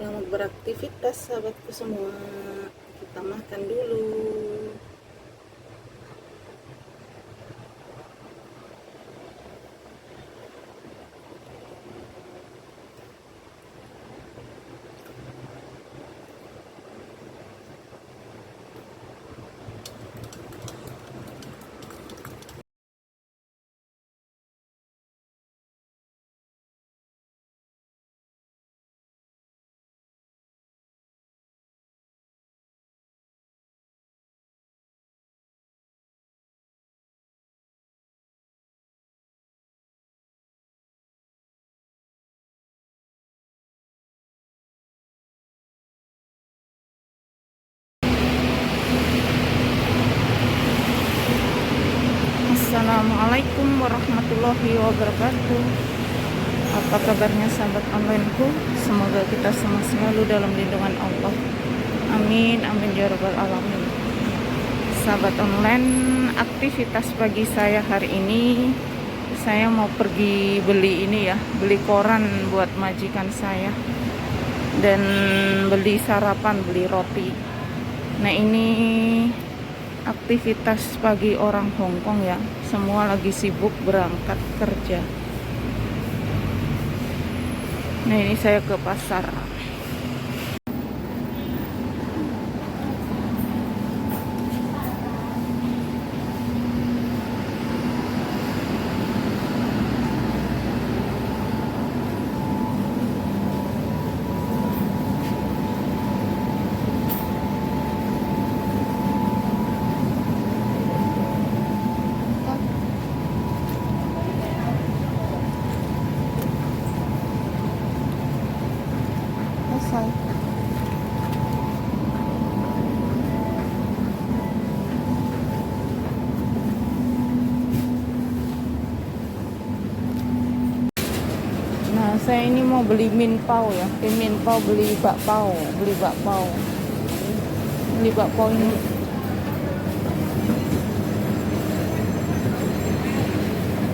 Selamat beraktivitas sahabatku semua. Kita makan dulu. Assalamualaikum warahmatullahi wabarakatuh. Apa kabarnya sahabat onlineku? Semoga kita semua selalu dalam lindungan Allah. Amin, amin ya rabbal alamin. Sahabat online, aktivitas pagi saya hari ini, saya mau pergi beli ini ya, beli koran buat majikan saya dan beli sarapan, beli roti. Nah, ini aktivitas pagi orang Hongkong ya, semua lagi sibuk berangkat kerja. Nah, ini saya ke pasar. Nah, saya ini mau beli min pao ya, min pao, beli bakpao ini.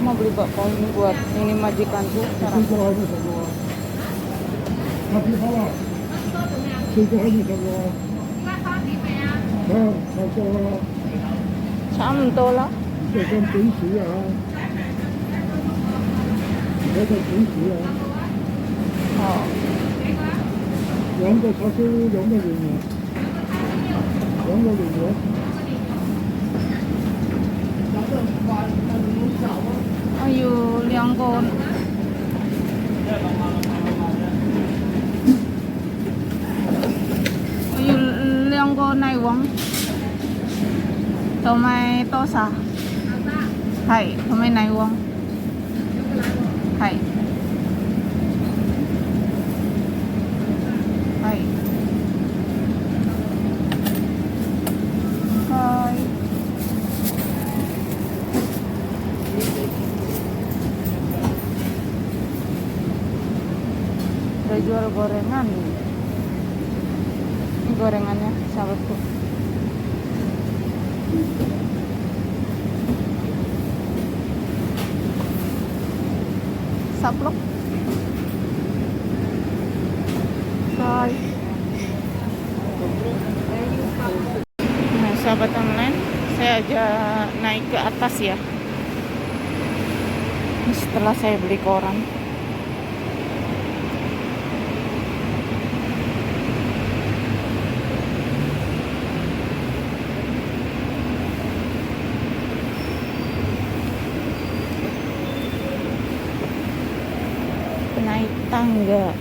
Mau beli bakpao ini buat ini majikanku sarapan. Lah. 这跟平时啊，这跟平时啊， Oh, 2个茶水2个人员，2个人员。 ayo liang con. Ayo liang con này uống. Tomato sa. Hai, tomato này uống. Hai. Hai. Hai. Udah jual gorengan. Ini gorengannya sahabatku. Saplok. Hai. Nah, sahabat online, saya aja naik ke atas ya. Setelah saya beli koran. Naik tangga,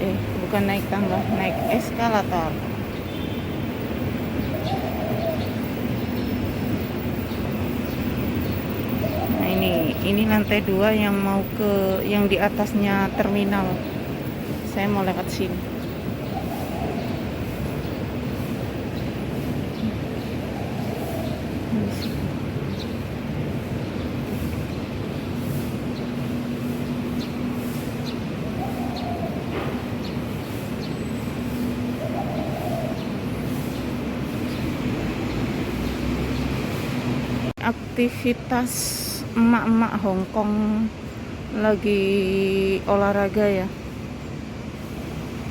bukan naik tangga, naik eskalator. Nah, ini lantai 2 yang mau ke yang di atasnya terminal. Saya mau lewat sini. Aktivitas emak-emak Hongkong lagi olahraga ya.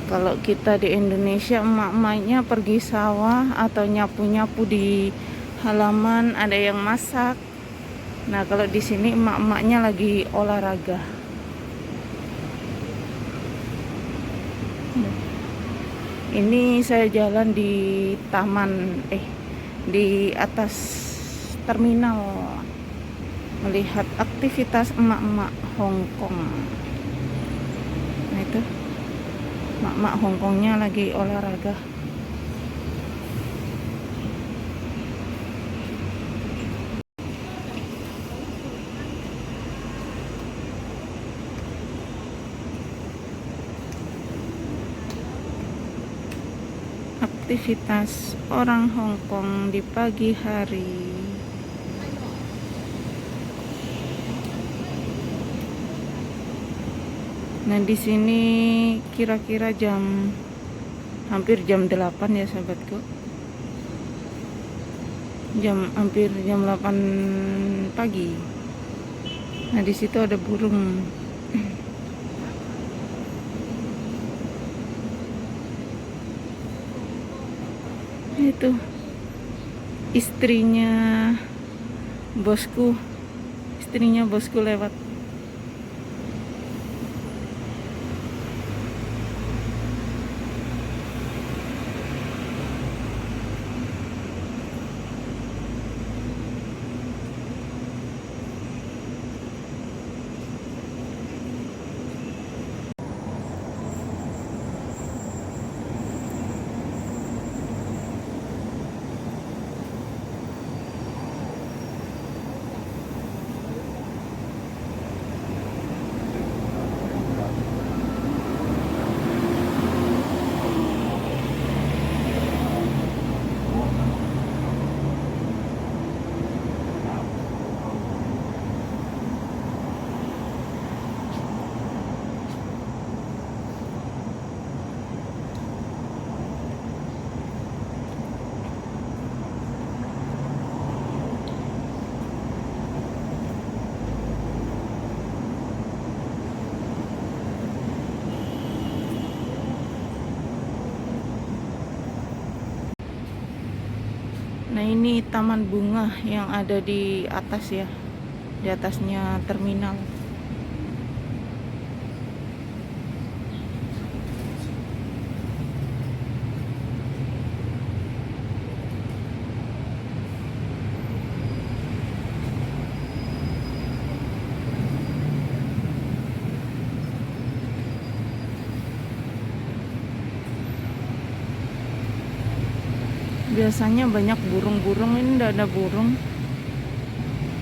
Kalau kita di Indonesia emak-emaknya pergi sawah atau nyapu-nyapu di halaman, ada yang masak. Nah, kalau di sini emak-emaknya lagi olahraga. Ini saya jalan di taman, di atas terminal, melihat aktivitas emak-emak Hong Kong. Nah, itu emak-emak Hong Kongnya lagi olahraga. Aktivitas orang Hong Kong di pagi hari. Nah, di sini kira-kira hampir jam 8 ya sahabatku. Hampir jam 8 pagi. Nah, di situ ada burung. Itu istrinya bosku lewat. Nah, ini taman bunga yang ada di atas ya, di atasnya terminal. Biasanya banyak burung-burung, ini enggak ada burung.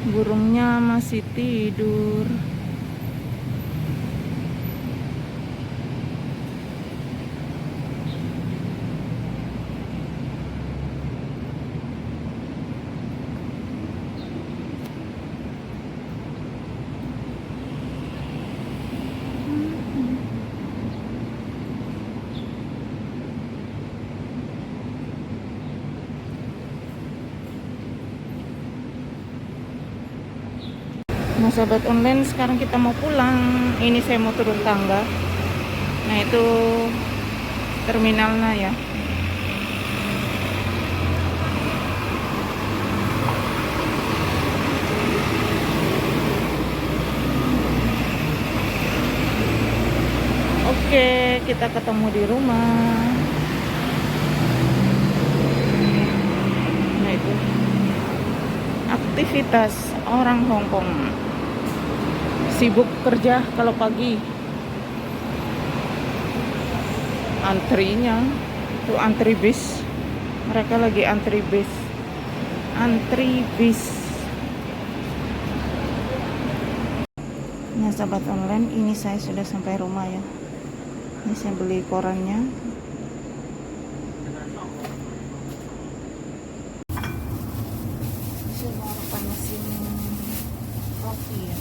Burungnya masih tidur. Nah, sahabat online, sekarang kita mau pulang. Ini saya mau turun tangga. Nah, itu terminalnya ya. Oke, kita ketemu di rumah. Nah, itu aktivitas orang Hong Kong. Sibuk kerja kalau pagi. Antrinya tuh, antri bis. Mereka lagi antri bis. Nah, sahabat online, ini saya sudah sampai rumah ya. Ini saya beli korannya. Saya mau panasin kopi ya.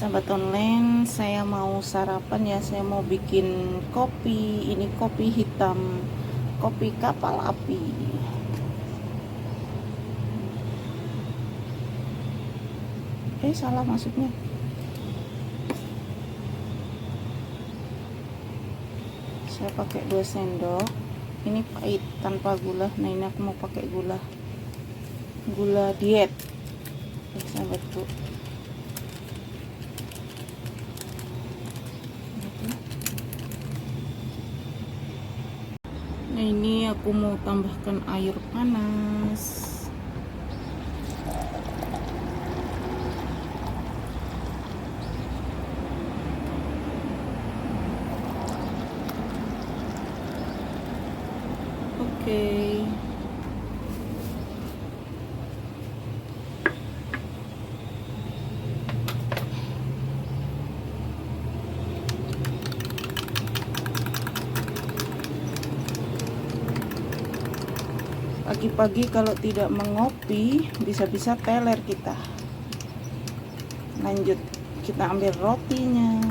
Sahabat online, saya mau sarapan ya. Saya mau bikin kopi. Ini kopi hitam, kopi kapal api. Salah masuknya. Saya pakai 2 sendok. Ini pahit tanpa gula. Nah, ini aku mau pakai gula diet. Sahabatku. Nah, ini aku mau tambahkan air panas. Oke. Pagi-pagi kalau tidak mengopi, bisa-bisa teler kita. Lanjut, kita ambil rotinya.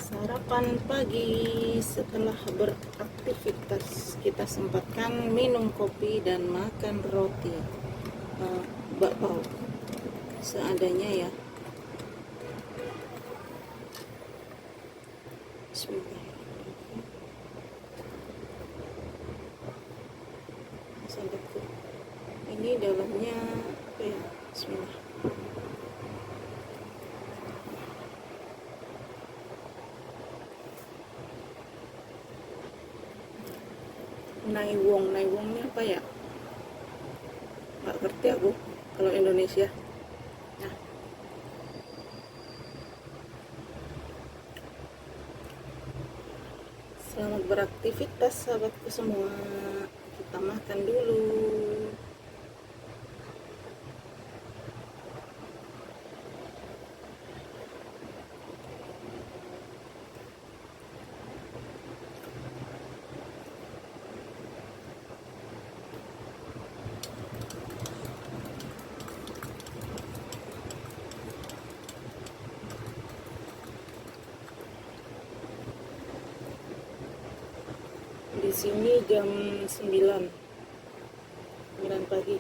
Sarapan pagi setelah beraktivitas, kita sempatkan minum kopi dan makan roti bakpao seadanya ya. Bismillah. Sahabatku, ini dalamnya apa ya? Bismillah. Naiwongnya apa ya? Nggak ngerti aku kalau Indonesia. Nah, selamat beraktivitas sahabatku semua. Kita makan dulu. Di sini jam 9 pagi.